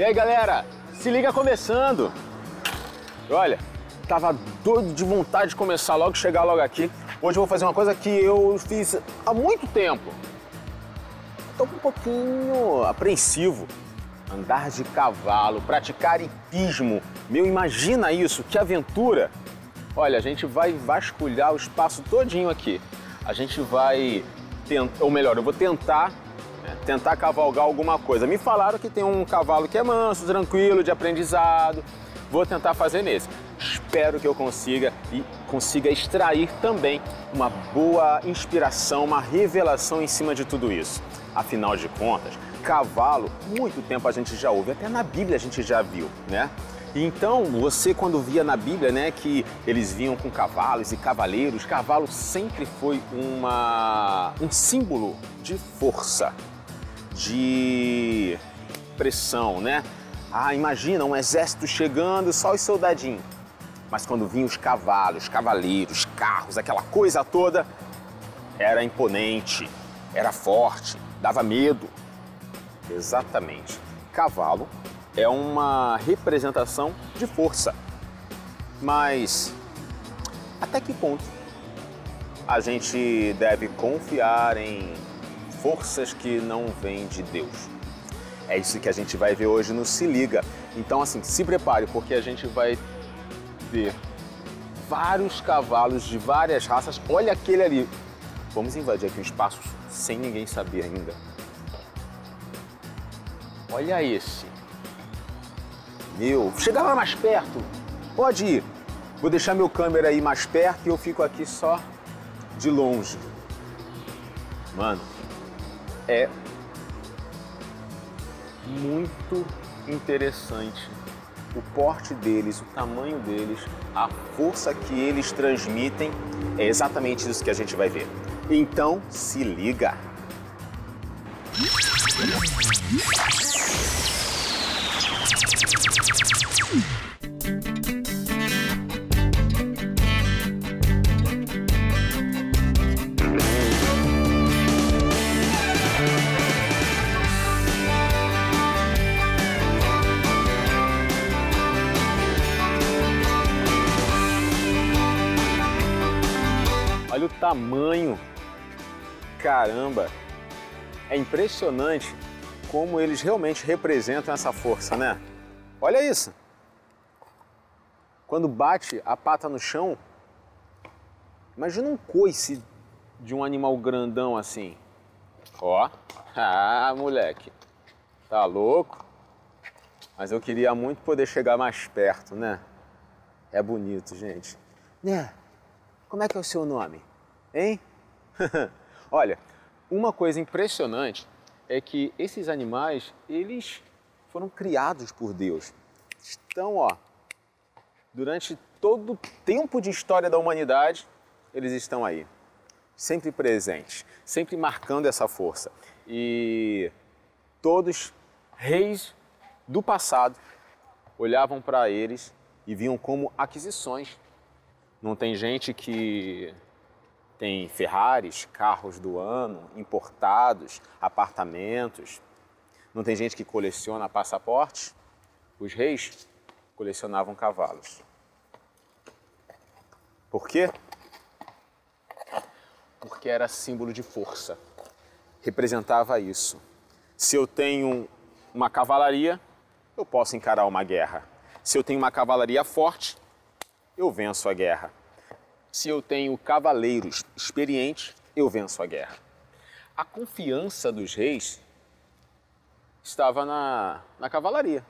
E aí, galera, se liga começando. Olha, tava doido de vontade de começar logo, chegar logo aqui. Hoje eu vou fazer uma coisa que eu fiz há muito tempo. Tô um pouquinho apreensivo. Andar de cavalo, praticar hipismo. Meu, imagina isso, que aventura. Olha, a gente vai vasculhar o espaço todinho aqui. A gente vai tentar, ou melhor, eu vou tentar cavalgar alguma coisa. Me falaram que tem um cavalo que é manso, tranquilo, de aprendizado. Vou tentar fazer nesse. Espero que eu consiga e consiga extrair também uma boa inspiração, uma revelação em cima de tudo isso. Afinal de contas, cavalo, muito tempo a gente já ouve, até na Bíblia a gente já viu, né? Então, você quando via na Bíblia, né, que eles vinham com cavalos e cavaleiros, cavalo sempre foi um símbolo de força, de pressão, né? Ah, imagina um exército chegando, só os soldadinhos. Mas quando vinham os cavalos, cavaleiros, carros, aquela coisa toda, era imponente, era forte, dava medo. Exatamente. Cavalo é uma representação de força. Mas até que ponto a gente deve confiar em forças que não vêm de Deus? É isso que a gente vai ver hoje no Se Liga. Então, assim, se prepare, porque a gente vai ver vários cavalos de várias raças. Olha aquele ali. Vamos invadir aqui o espaço sem ninguém saber ainda. Olha esse. Meu, chega lá mais perto. Pode ir. Vou deixar meu câmera aí mais perto e eu fico aqui só de longe. Mano, é muito interessante o porte deles, o tamanho deles, a força que eles transmitem. É exatamente isso que a gente vai ver. Então, se liga! Olha o tamanho, caramba, é impressionante como eles realmente representam essa força, né? Olha isso, quando bate a pata no chão, imagina um coice de um animal grandão assim, ó, moleque, tá louco? Mas eu queria muito poder chegar mais perto, né? É bonito, gente. Né? Como é que é o seu nome? Hein? Olha, uma coisa impressionante é que esses animais, eles foram criados por Deus. Estão, ó, durante todo o tempo de história da humanidade, eles estão aí. Sempre presentes, sempre marcando essa força. E todos reis do passado olhavam para eles e viam como aquisições. Não tem gente que tem Ferraris, carros do ano, importados, apartamentos. Não tem gente que coleciona passaportes. Os reis colecionavam cavalos. Por quê? Porque era símbolo de força. Representava isso. Se eu tenho uma cavalaria, eu posso encarar uma guerra. Se eu tenho uma cavalaria forte, eu venço a guerra. Se eu tenho cavaleiros experientes, eu venço a guerra. A confiança dos reis estava na cavalaria,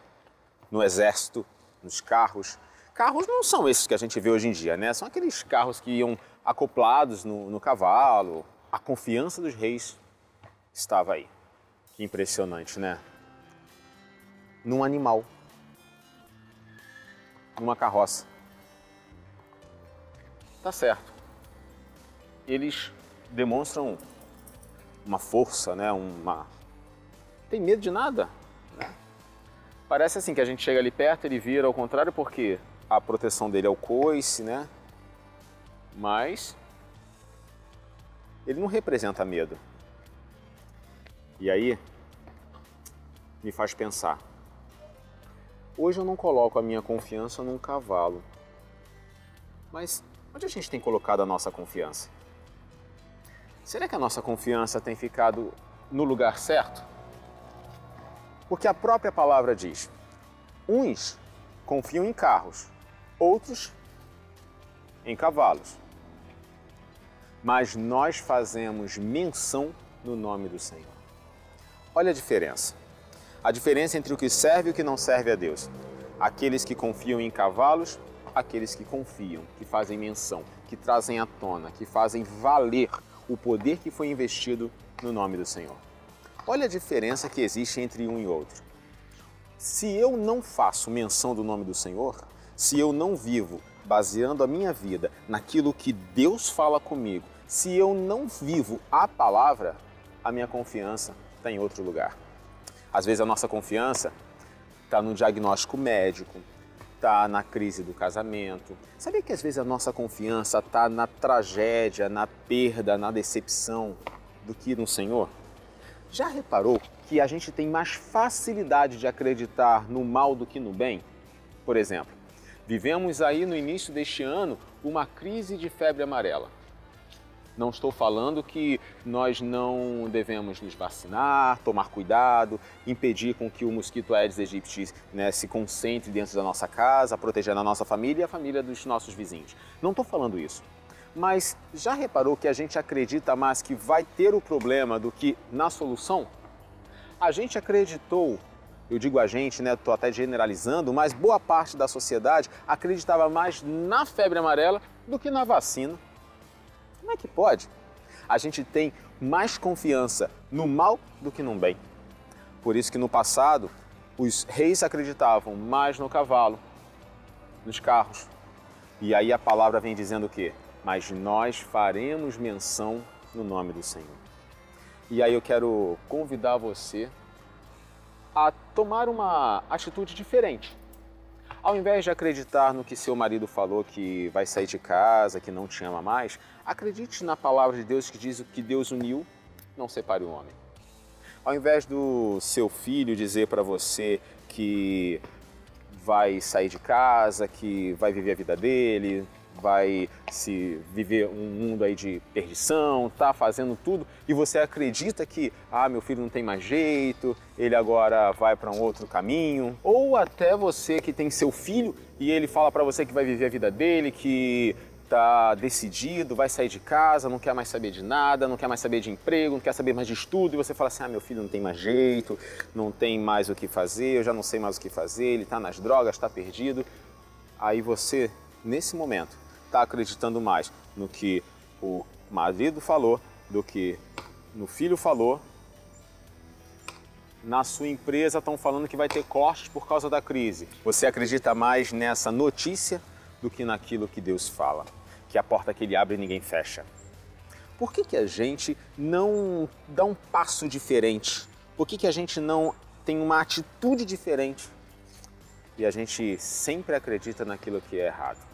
no exército, nos carros. Carros não são esses que a gente vê hoje em dia, né? São aqueles carros que iam acoplados no cavalo. A confiança dos reis estava aí. Que impressionante, né? Num animal, numa carroça. Tá certo. Eles demonstram uma força, né? Não tem medo de nada, né? Parece assim que a gente chega ali perto, ele vira ao contrário porque a proteção dele é o coice, né? Mas ele não representa medo. E aí me faz pensar, Hoje eu não coloco a minha confiança num cavalo. Mas onde a gente tem colocado a nossa confiança? Será que a nossa confiança tem ficado no lugar certo? Porque a própria palavra diz: uns confiam em carros, outros em cavalos. Mas nós fazemos menção no nome do Senhor. Olha a diferença. A diferença entre o que serve e o que não serve a Deus. Aqueles que confiam em cavalos, aqueles que confiam, que fazem menção, que trazem à tona, que fazem valer o poder que foi investido no nome do Senhor. Olha a diferença que existe entre um e outro. Se eu não faço menção do nome do Senhor, se eu não vivo baseando a minha vida naquilo que Deus fala comigo, se eu não vivo a palavra, a minha confiança está em outro lugar. Às vezes a nossa confiança está no diagnóstico médico, está na crise do casamento. Sabia que às vezes a nossa confiança está na tragédia, na perda, na decepção do que no Senhor? Já reparou que a gente tem mais facilidade de acreditar no mal do que no bem? Por exemplo, vivemos aí no início deste ano uma crise de febre amarela. Não estou falando que nós não devemos nos vacinar, tomar cuidado, impedir com que o mosquito Aedes aegypti, se concentre dentro da nossa casa, protegendo a nossa família e a família dos nossos vizinhos. Não estou falando isso. Mas já reparou que a gente acredita mais que vai ter o problema do que na solução? A gente acreditou, eu digo a gente, estou até generalizando, mas boa parte da sociedade acreditava mais na febre amarela do que na vacina. Como é que pode? A gente tem mais confiança no mal do que no bem. Por isso que no passado, os reis acreditavam mais no cavalo, nos carros. E aí a palavra vem dizendo o quê? Mas nós faremos menção no nome do Senhor. E aí eu quero convidar você a tomar uma atitude diferente. Ao invés de acreditar no que seu marido falou que vai sair de casa, que não te ama mais, acredite na palavra de Deus que diz que Deus uniu, não separe o homem. Ao invés do seu filho dizer para você que vai sair de casa, que vai viver a vida dele, vai se viver um mundo aí de perdição, tá fazendo tudo, e você acredita que, meu filho não tem mais jeito, ele agora vai para um outro caminho, ou até você que tem seu filho e ele fala para você que vai viver a vida dele, que tá decidido, vai sair de casa, não quer mais saber de nada, não quer mais saber de emprego, não quer saber mais de estudo, e você fala assim, meu filho não tem mais jeito, não tem mais o que fazer, eu já não sei mais o que fazer, ele tá nas drogas, tá perdido. Aí você, nesse momento, está acreditando mais no que o marido falou do que no filho falou. Na sua empresa estão falando que vai ter cortes por causa da crise. Você acredita mais nessa notícia do que naquilo que Deus fala, que a porta que ele abre ninguém fecha. Por que a gente não dá um passo diferente? Por que a gente não tem uma atitude diferente? E a gente sempre acredita naquilo que é errado.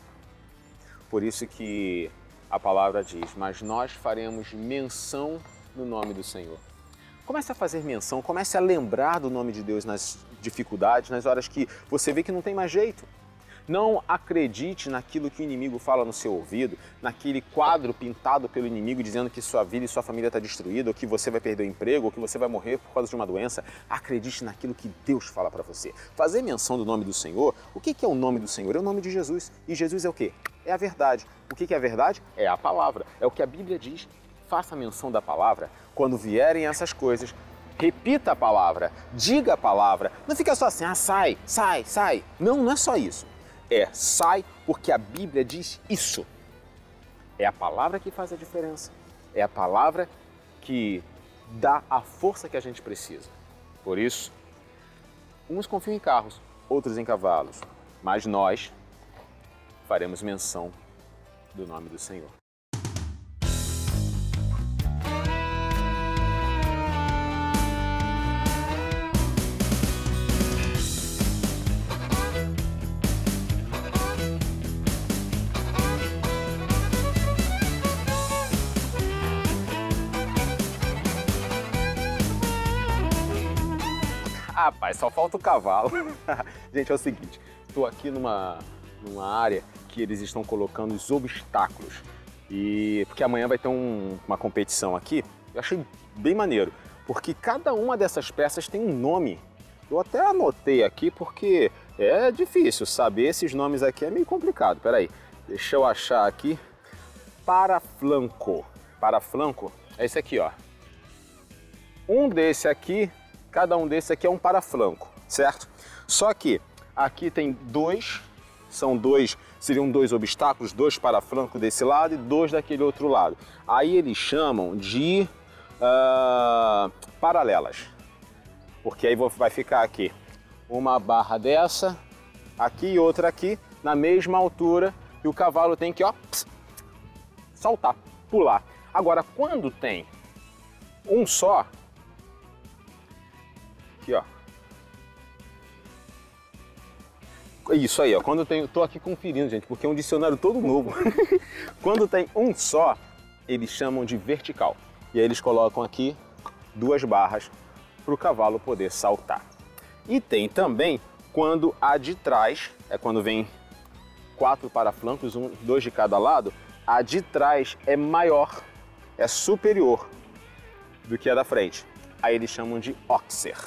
Por isso que a palavra diz, mas nós faremos menção no nome do Senhor. Comece a fazer menção, comece a lembrar do nome de Deus nas dificuldades, nas horas que você vê que não tem mais jeito. Não acredite naquilo que o inimigo fala no seu ouvido, naquele quadro pintado pelo inimigo dizendo que sua vida e sua família está destruída, ou que você vai perder o emprego, ou que você vai morrer por causa de uma doença. Acredite naquilo que Deus fala para você. Fazer menção do nome do Senhor, o que é o nome do Senhor? É o nome de Jesus. E Jesus é o quê? É a verdade. O que é a verdade? É a palavra. É o que a Bíblia diz. Faça menção da palavra. Quando vierem essas coisas, repita a palavra, diga a palavra. Não fica só assim, sai, sai, sai. Não, não é só isso. Sai porque a Bíblia diz isso. É a palavra que faz a diferença. É a palavra que dá a força que a gente precisa. Por isso, uns confiam em carros, outros em cavalos, mas nós faremos menção do nome do Senhor. Rapaz, só falta o cavalo. Gente, é o seguinte, estou aqui numa área que eles estão colocando os obstáculos. Porque amanhã vai ter uma competição aqui. Eu achei bem maneiro, porque cada uma dessas peças tem um nome. Eu até anotei aqui porque é difícil saber esses nomes aqui, é meio complicado. Peraí, deixa eu achar aqui. Paraflanco. Paraflanco é esse aqui, ó. Cada um desse aqui é um paraflanco, certo? Só que aqui tem dois, seriam dois obstáculos, dois paraflancos desse lado e dois daquele outro lado. Aí eles chamam de paralelas, porque aí vai ficar aqui uma barra dessa, aqui e outra aqui, na mesma altura, e o cavalo tem que, ó, saltar, pular. Agora, quando tem um só, aqui, ó, isso aí, ó, quando tem, tô aqui conferindo, gente, porque é um dicionário todo novo. Quando tem um só, eles chamam de vertical. E aí eles colocam aqui duas barras para o cavalo poder saltar. E tem também quando a de trás, é quando vem 4 paraflancos, dois de cada lado, a de trás é maior, é superior do que a da frente. Aí eles chamam de oxer.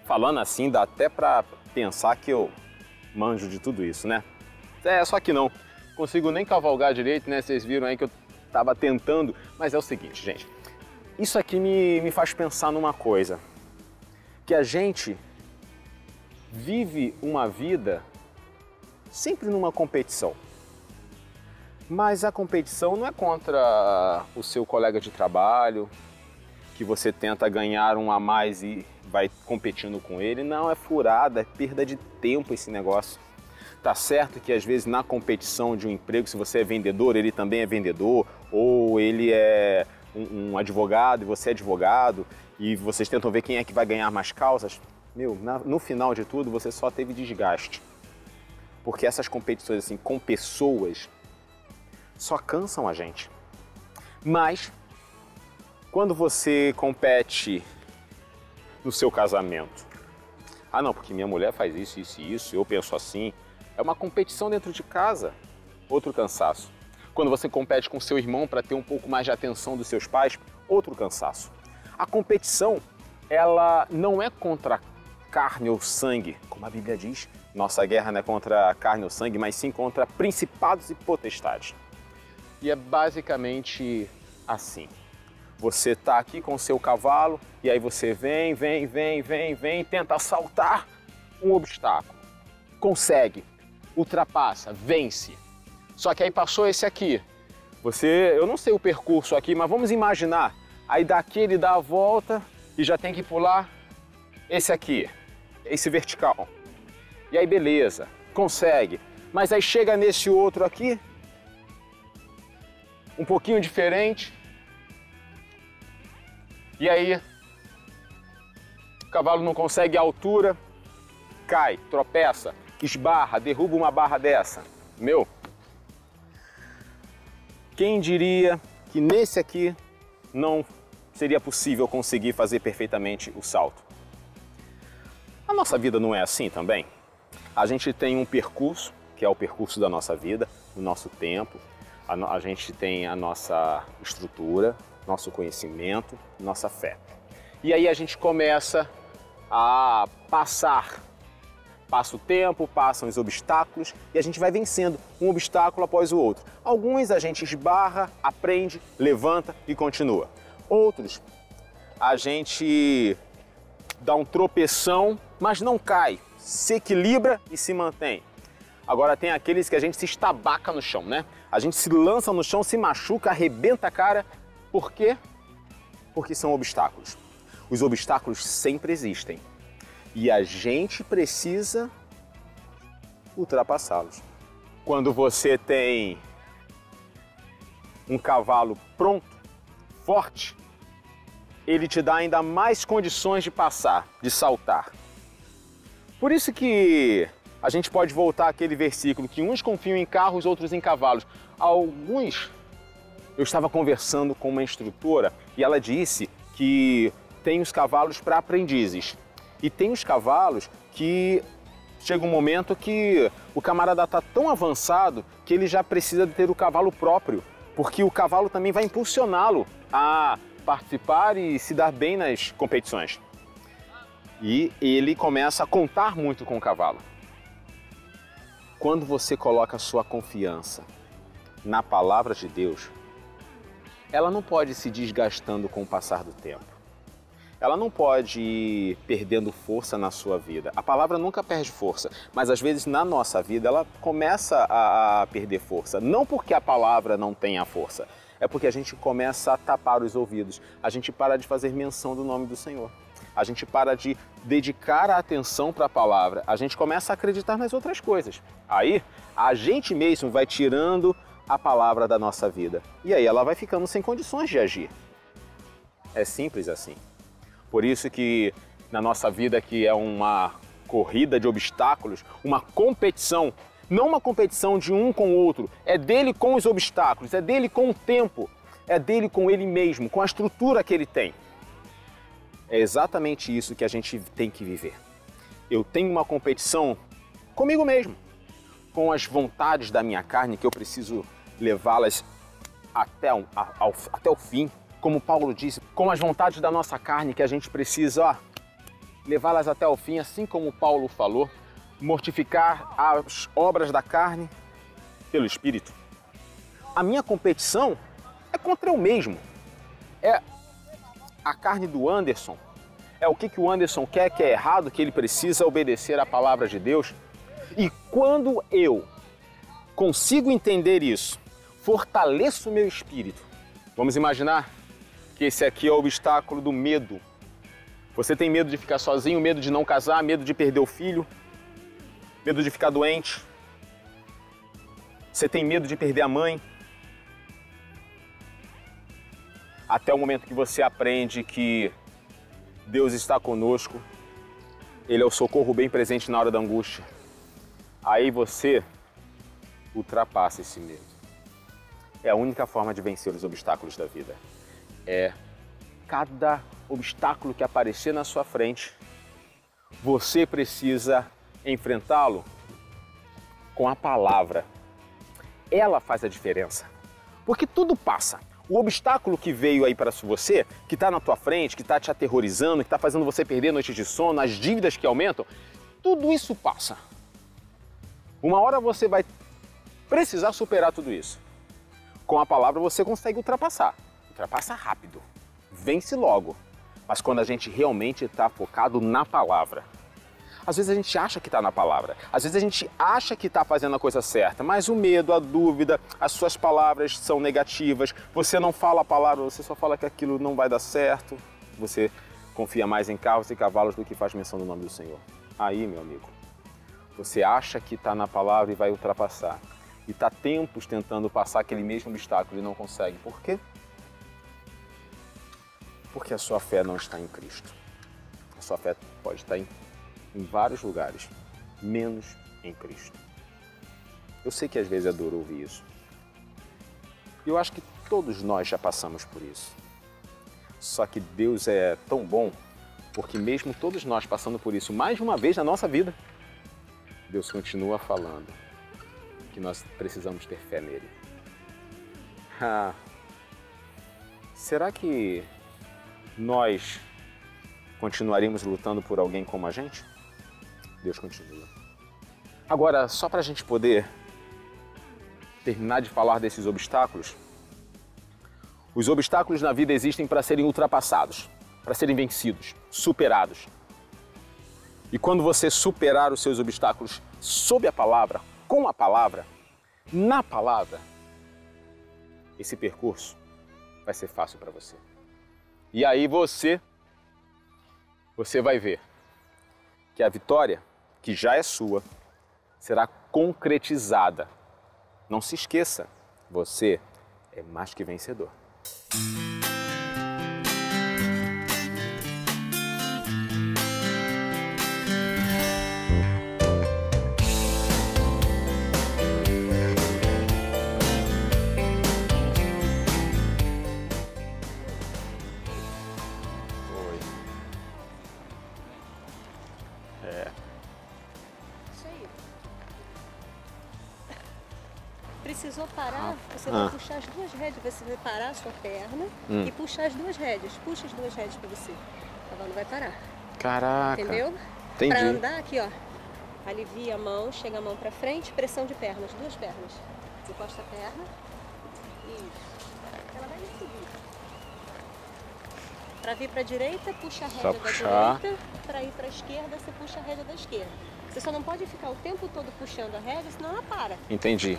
Falando assim, dá até para pensar que eu manjo de tudo isso, né? Só que não consigo nem cavalgar direito, né? Vocês viram aí que eu tava tentando, mas é o seguinte, gente. Isso aqui me faz pensar numa coisa. Que a gente vive uma vida sempre numa competição. Mas a competição não é contra o seu colega de trabalho, que você tenta ganhar um a mais e vai competindo com ele. Não, é furada, é perda de tempo esse negócio. Tá certo que às vezes na competição de um emprego, se você é vendedor, ele também é vendedor, ou ele é um advogado e você é advogado, e vocês tentam ver quem é que vai ganhar mais causas. Meu, no final de tudo, você só teve desgaste. Porque essas competições assim, com pessoas só cansam a gente. Mas quando você compete no seu casamento, ah não, porque minha mulher faz isso, isso e isso, eu penso assim, é uma competição dentro de casa, outro cansaço. Quando você compete com seu irmão para ter um pouco mais de atenção dos seus pais, outro cansaço. A competição, ela não é contra carne ou sangue, como a Bíblia diz. Nossa guerra não é contra carne ou sangue, mas sim contra principados e potestades. E é basicamente assim. Você está aqui com o seu cavalo e aí você vem, tenta saltar um obstáculo. Consegue, ultrapassa, vence. Só que aí passou esse aqui. Eu não sei o percurso aqui, mas vamos imaginar. Aí daqui ele dá a volta e já tem que pular esse aqui, esse vertical. E aí beleza, consegue. Mas aí chega nesse outro aqui, um pouquinho diferente. E aí o cavalo não consegue a altura, cai, tropeça, esbarra, derruba uma barra dessa. Meu, quem diria que nesse aqui não seria possível conseguir fazer perfeitamente o salto? A nossa vida não é assim também? A gente tem um percurso, que é o percurso da nossa vida, o nosso tempo, a gente tem a nossa estrutura, nosso conhecimento, nossa fé. E aí a gente começa a passar. Passa o tempo, passam os obstáculos e a gente vai vencendo um obstáculo após o outro. Alguns a gente esbarra, aprende, levanta e continua. Outros a gente dá um tropeção, mas não cai, se equilibra e se mantém. Agora tem aqueles que a gente se estabaca no chão, né? A gente se lança no chão, se machuca, arrebenta a cara. Por quê? Porque são obstáculos. Os obstáculos sempre existem. E a gente precisa ultrapassá-los. Quando você tem um cavalo pronto, forte, ele te dá ainda mais condições de passar, de saltar. Por isso que a gente pode voltar àquele versículo que uns confiam em carros, outros em cavalos. Alguns, eu estava conversando com uma instrutora e ela disse que tem os cavalos para aprendizes. E tem os cavalos que chega um momento que o camarada está tão avançado que ele já precisa de ter o cavalo próprio, porque o cavalo também vai impulsioná-lo a participar e se dar bem nas competições. E ele começa a contar muito com o cavalo. Quando você coloca a sua confiança na palavra de Deus, ela não pode ir se desgastando com o passar do tempo. Ela não pode ir perdendo força na sua vida. A palavra nunca perde força, mas às vezes na nossa vida ela começa a perder força. Não porque a palavra não tenha força, é porque a gente começa a tapar os ouvidos. A gente para de fazer menção do nome do Senhor. A gente para de dedicar a atenção para a palavra. A gente começa a acreditar nas outras coisas. Aí a gente mesmo vai tirando a palavra da nossa vida. E aí ela vai ficando sem condições de agir. É simples assim. Por isso que na nossa vida, que é uma corrida de obstáculos, uma competição, não uma competição de um com o outro, é dele com os obstáculos, é dele com o tempo, é dele com ele mesmo, com a estrutura que ele tem. É exatamente isso que a gente tem que viver. Eu tenho uma competição comigo mesmo, com as vontades da minha carne, que eu preciso levá-las até o fim. Como Paulo disse, com as vontades da nossa carne, que a gente precisa levá-las até o fim, assim como Paulo falou, mortificar as obras da carne pelo Espírito. A minha competição é contra eu mesmo. É a carne do Anderson. É o que o Anderson quer, que é errado, que ele precisa obedecer à palavra de Deus. E quando eu consigo entender isso, fortaleço o meu espírito. Vamos imaginar que esse aqui é o obstáculo do medo. Você tem medo de ficar sozinho, medo de não casar, medo de perder o filho, medo de ficar doente. Você tem medo de perder a mãe. Até o momento que você aprende que Deus está conosco, Ele é o socorro bem presente na hora da angústia. Aí você ultrapassa esse medo. É a única forma de vencer os obstáculos da vida. É cada obstáculo que aparecer na sua frente, você precisa enfrentá-lo com a palavra. Ela faz a diferença. Porque tudo passa. O obstáculo que veio aí para você, que está na tua frente, que está te aterrorizando, que está fazendo você perder noites de sono, as dívidas que aumentam, tudo isso passa. Uma hora você vai precisar superar tudo isso. Com a palavra você consegue ultrapassar. Ultrapassa rápido. Vence logo. Mas quando a gente realmente está focado na palavra. Às vezes a gente acha que está na palavra. Às vezes a gente acha que está fazendo a coisa certa. Mas o medo, a dúvida, as suas palavras são negativas. Você não fala a palavra, você só fala que aquilo não vai dar certo. Você confia mais em carros e cavalos do que faz menção do nome do Senhor. Aí, meu amigo, você acha que está na palavra e vai ultrapassar. E está tempos tentando passar aquele mesmo obstáculo e não consegue. Por quê? Porque a sua fé não está em Cristo. A sua fé pode estar em vários lugares, menos em Cristo. Eu sei que às vezes é duro ouvir isso. E eu acho que todos nós já passamos por isso. Só que Deus é tão bom, porque mesmo todos nós passando por isso mais de uma vez na nossa vida, Deus continua falando que nós precisamos ter fé nele. Será que nós continuaríamos lutando por alguém como a gente? Deus continua. Agora, só para a gente poder terminar de falar desses obstáculos, os obstáculos na vida existem para serem ultrapassados, para serem vencidos, superados. E quando você superar os seus obstáculos sob a palavra, com a palavra, na palavra, esse percurso vai ser fácil para você. E aí você vai ver que a vitória, que já é sua, será concretizada. Não se esqueça, você é mais que vencedor. É. Isso aí. Precisou parar, você vai puxar as duas rédeas, você vai parar a sua perna e puxar as duas rédeas. Puxa as duas rédeas pra você. O cavalo não vai parar. Caraca. Entendeu? Entendi. Pra andar aqui, ó. Alivia a mão, chega a mão pra frente, pressão de pernas, duas pernas. Encosta a perna. Isso. Ela vai me seguir. Para vir para a direita, puxa a rédea da direita. Para ir para a esquerda, você puxa a rédea da esquerda. Você só não pode ficar o tempo todo puxando a rédea, senão ela para. Entendi.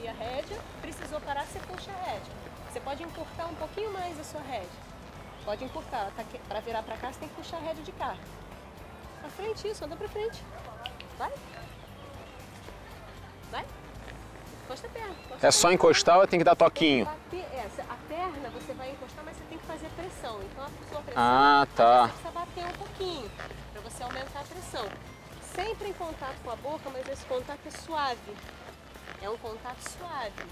E a rédea, precisou parar, você puxa a rédea. Você pode encurtar um pouquinho mais a sua rédea. Pode encurtar. Para virar para cá, você tem que puxar a rédea de cá. Para frente, isso, anda para frente. Vai. Vai. Encosta a perna. É só encostar ou tem que dar toquinho? A perna você vai encostar, mas você tem que fazer pressão. Então a sua pressão tá. você precisa bater um pouquinho para você aumentar a pressão. Sempre em contato com a boca, mas esse contato é suave. É um contato suave.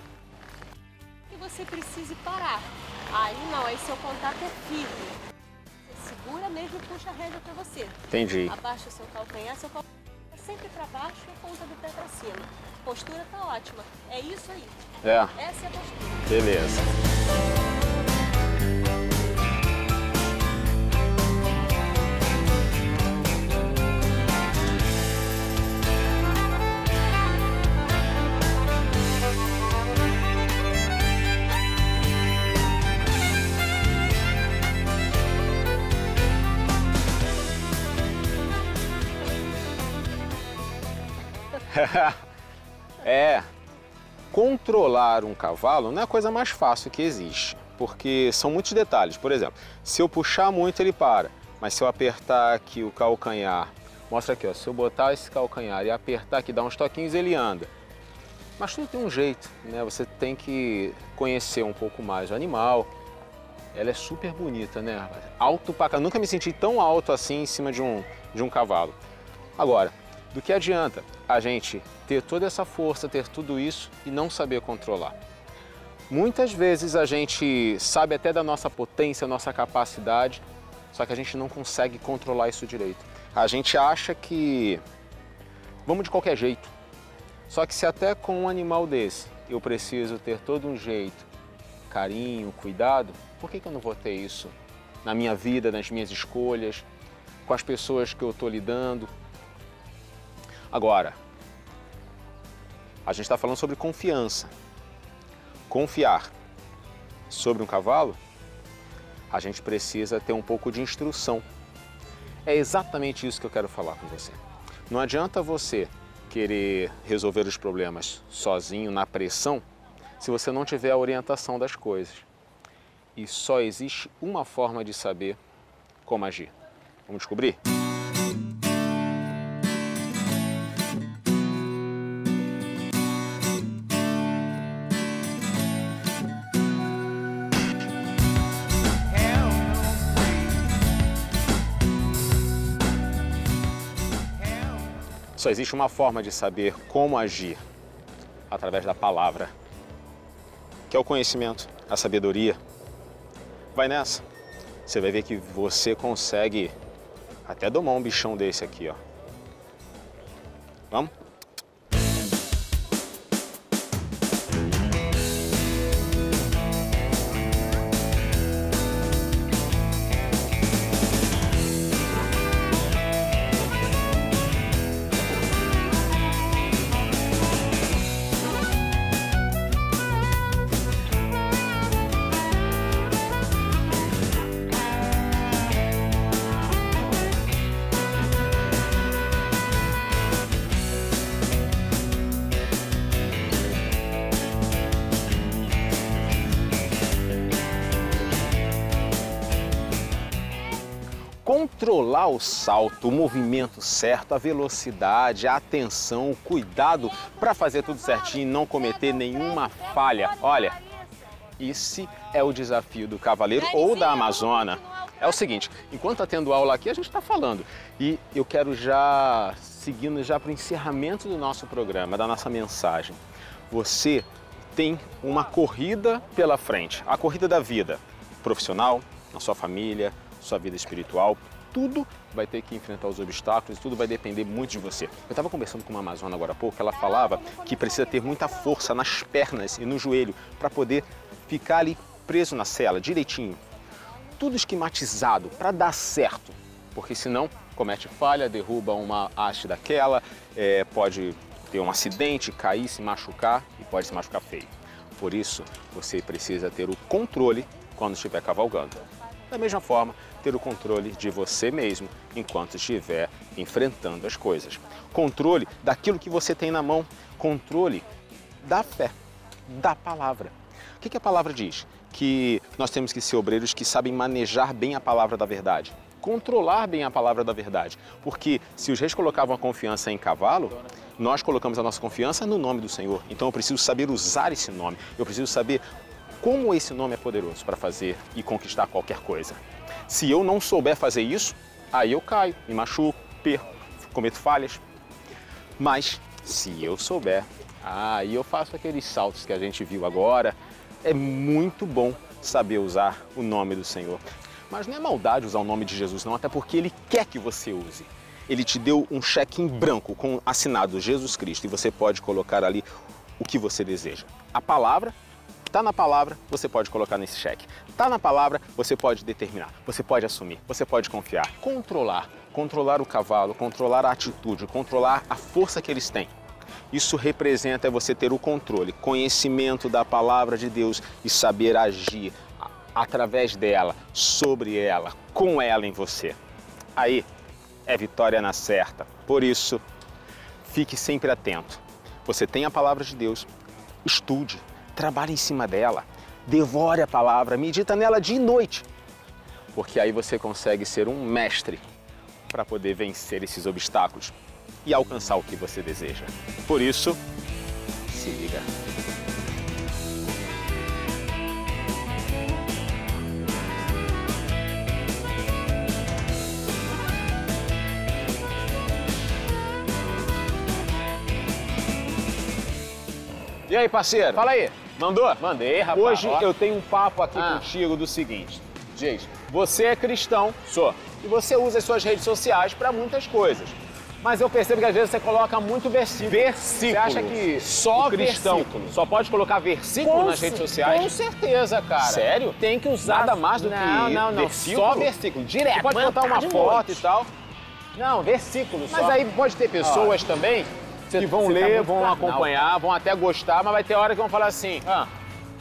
E você precise parar. Aí não, aí seu contato é firme. Você segura mesmo e puxa a rédea para você. Entendi. Abaixa o seu calcanhar sempre para baixo e a ponta do pé para cima. A postura tá ótima. É isso aí. É. Essa é a postura. Beleza. É, controlar um cavalo não é a coisa mais fácil que existe, porque são muitos detalhes. Por exemplo, se eu puxar muito ele para, mas se eu apertar aqui o calcanhar, mostra aqui, ó, se eu botar esse calcanhar e apertar aqui, dar uns toquinhos, ele anda. Mas tudo tem um jeito, né? Você tem que conhecer um pouco mais o animal. Ela é super bonita, né? Alto pra cá. Nunca me senti tão alto assim em cima de um cavalo. Agora, do que adianta a gente ter toda essa força, ter tudo isso e não saber controlar? Muitas vezes a gente sabe até da nossa potência, nossa capacidade, só que a gente não consegue controlar isso direito. A gente acha que vamos de qualquer jeito. Só que se até com um animal desse eu preciso ter todo um jeito, carinho, cuidado, por que eu não vou ter isso na minha vida, nas minhas escolhas, com as pessoas que eu estou lidando? Agora, a gente está falando sobre confiança. Confiar sobre um cavalo, a gente precisa ter um pouco de instrução. É exatamente isso que eu quero falar com você. Não adianta você querer resolver os problemas sozinho, na pressão, se você não tiver a orientação das coisas. E só existe uma forma de saber como agir. Vamos descobrir? Só existe uma forma de saber como agir, através da palavra, que é o conhecimento, a sabedoria. Vai nessa, você vai ver que você consegue até domar um bichão desse aqui, ó. Vamos? Controlar o salto, o movimento certo, a velocidade, a atenção, o cuidado para fazer tudo certinho e não cometer nenhuma falha. Olha, esse é o desafio do cavaleiro ou da amazona. É o seguinte, enquanto está tendo aula aqui, a gente está falando. E eu quero já, seguindo já para o encerramento do nosso programa, da nossa mensagem. Você tem uma corrida pela frente, a corrida da vida profissional, na sua família, sua vida espiritual, tudo vai ter que enfrentar os obstáculos, tudo vai depender muito de você. Eu estava conversando com uma amazona agora há pouco, ela falava que precisa ter muita força nas pernas e no joelho para poder ficar ali preso na sela, direitinho. Tudo esquematizado para dar certo, porque senão comete falha, derruba uma haste daquela, pode ter um acidente, cair, se machucar e pode se machucar feio. Por isso, você precisa ter o controle quando estiver cavalgando. Da mesma forma, ter o controle de você mesmo enquanto estiver enfrentando as coisas. Controle daquilo que você tem na mão, controle da fé, da palavra. O que a palavra diz? Que nós temos que ser obreiros que sabem manejar bem a palavra da verdade, controlar bem a palavra da verdade. Porque se os reis colocavam a confiança em cavalo, nós colocamos a nossa confiança no nome do Senhor. Então eu preciso saber usar esse nome, eu preciso saber como esse nome é poderoso para fazer e conquistar qualquer coisa. Se eu não souber fazer isso, aí eu caio, me machuco, perco, cometo falhas. Mas se eu souber, aí eu faço aqueles saltos que a gente viu agora. É muito bom saber usar o nome do Senhor. Mas não é maldade usar o nome de Jesus, não, até porque Ele quer que você use. Ele te deu um cheque em branco com assinado Jesus Cristo e você pode colocar ali o que você deseja. A palavra está na palavra, você pode colocar nesse cheque. Está na palavra, você pode determinar, você pode assumir, você pode confiar. Controlar o cavalo, controlar a atitude, controlar a força que eles têm. Isso representa você ter o controle, conhecimento da palavra de Deus e saber agir através dela, sobre ela, com ela em você. Aí é vitória na certa. Por isso, fique sempre atento. Você tem a palavra de Deus, estude, trabalhe em cima dela, devore a palavra, medita nela dia e noite, porque aí você consegue ser um mestre para poder vencer esses obstáculos e alcançar o que você deseja. Por isso, se liga. E aí, parceiro? Fala aí. Mandou? Mandei, rapaz. Hoje ó. eu tenho um papo aqui Ah. contigo do seguinte. Diz, você é cristão, sou, e você usa as suas redes sociais para muitas coisas. Mas eu percebo que às vezes você coloca muito versículo. Versículo. Você acha que Só o cristão versículo. só pode colocar versículo nas redes sociais? Com certeza, cara. Sério? Tem que usar. Nada mais do que não, versículo? Só versículo. Direto. Você pode manhã, botar uma tarde e foto noite. e tal, Não, versículo só. mas aí pode ter pessoas também que vão você tá ler, muito vão carnal. acompanhar, vão até gostar, mas vai ter hora que vão falar assim,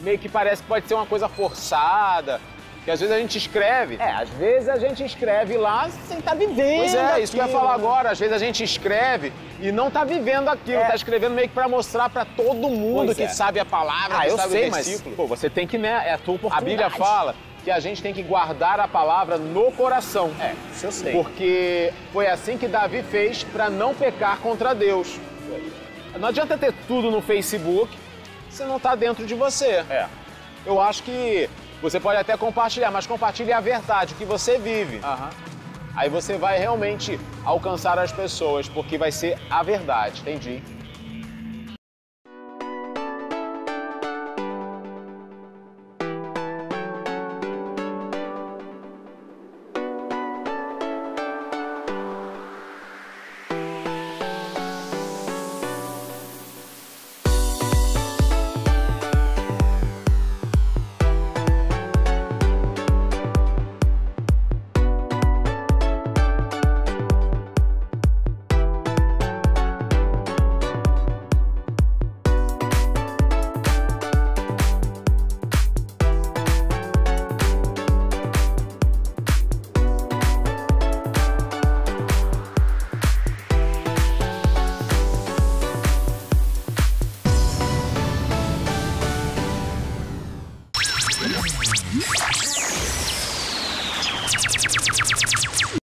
meio que parece que pode ser uma coisa forçada, que às vezes a gente escreve. Às vezes a gente escreve lá sem estar vivendo. Pois é, isso que eu ia aquilo, falar né? agora. Às vezes a gente escreve e não tá vivendo aquilo, tá escrevendo meio que pra mostrar pra todo mundo Pois que é. sabe a palavra, que eu sabe sei, o mas versículo. pô, você tem que, né? É a tua A oportunidade. Bíblia fala que a gente tem que guardar a palavra no coração. Isso eu sei. Porque foi assim que Davi fez pra não pecar contra Deus. Não adianta ter tudo no Facebook se não tá dentro de você. Eu acho que você pode até compartilhar, mas compartilhe a verdade, o que você vive. Aí você vai realmente alcançar as pessoas, porque vai ser a verdade. Entendi.